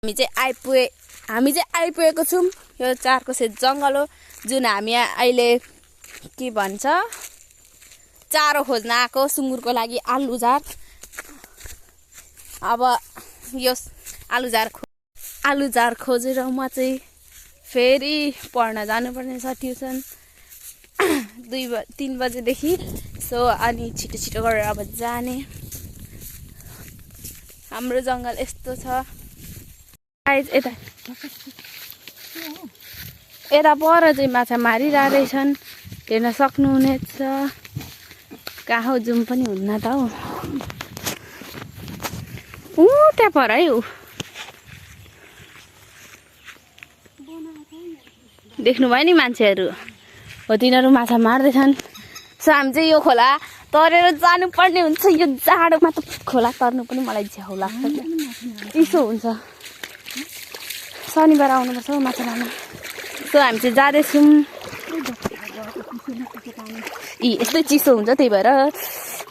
हामी चाहिँ आइपुगेको छौँ। यो चारकोसे जङ्गल हो जुन हामी अहिले के भन्छ चारो खोज्न आएको सुँगुरको लागि आलुजार। अब यो आलुजार खोजेर म चाहिँ फेरि पढ्न जानुपर्ने छ ट्युसन 3 बजेदेखि। सो अनि छिटो छिटो गरेर अब जाने। हाम्रो जङ्गल यस्तो छ। यता पर चाहिँ माछा मारिरहेछन्, हेर्न सक्नुहुनेछ। कहाँ जुम पनि हुन्न त हौ। त्यहाँ पर है ऊ देख्नुभयो नि मान्छेहरू हो, तिनीहरू माछा मार्दैछन्। सो हामी चाहिँ यो खोला तरेर जानुपर्ने हुन्छ। यो जाडोमा त खोला तर्नु पनि मलाई झ्याउ लाग्छ, चिसो हुन्छ। शनिबार आउनुपर्छ हौ माछा मार्न। सो हामी चाहिँ जाँदैछौँ। यस्तै चिसो हुन्छ, त्यही भएर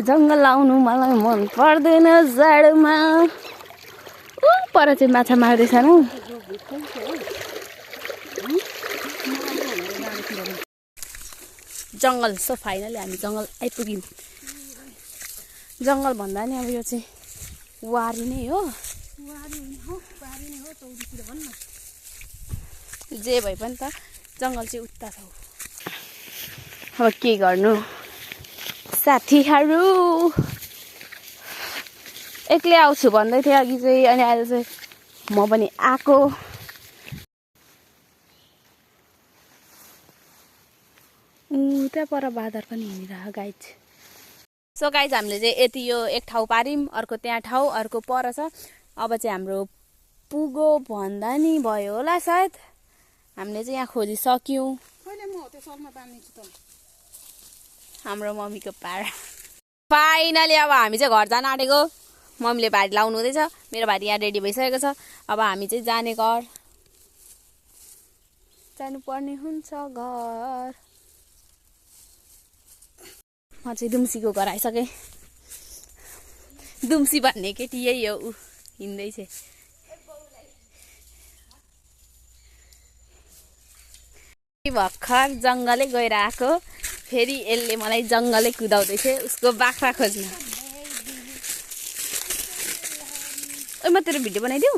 जङ्गल आउनु मलाई मन पर्दैन जाडोमा। पर चाहिँ माछा मार्दैछन् हौ। जङ्गल। सो फाइनली हामी जङ्गल आइपुग्यौँ। जङ्गल भन्दा नि अब यो चाहिँ वारी नै हो। जे भए पनि त जङ्गल चाहिँ उता छ। अब के गर्नु साथीहरू, एक्लै आउँछु भन्दै थिएँ अघि चाहिँ, अनि अहिले चाहिँ म पनि आएको। त्यहाँ पर बादर पनि हिँडिरह गाइज। सो गाइज हामीले चाहिँ यति यो एक ठाउँ पार्यौँ, अर्को त्यहाँ ठाउँ, अर्को पर छ। अब चाहिँ हाम्रो पुगो भन्दा नि भयो होला सायद। हामीले चाहिँ यहाँ खोजिसक्यौँ। हाम्रो मम्मीको पारा। फाइनली अब हामी चाहिँ घर जान आँटेको। मम्मीले भारी लाउनु हुँदैछ, मेरो भारी यहाँ रेडी भइसकेको छ। अब हामी चाहिँ जाने घर जानुपर्ने हुन्छ घर। म चाहिँ दुम्सीको घर आइसकेँ। दुम्सी भन्ने केटी यही हो, ऊ हिँड्दैछ। भर्खर जङ्गलै गएर आएको, फेरि यसले मलाई जङ्गलै कुदाउँदैछ उसको बाख्रा खोज्न। म तेरो भिडियो बनाइदिऊ।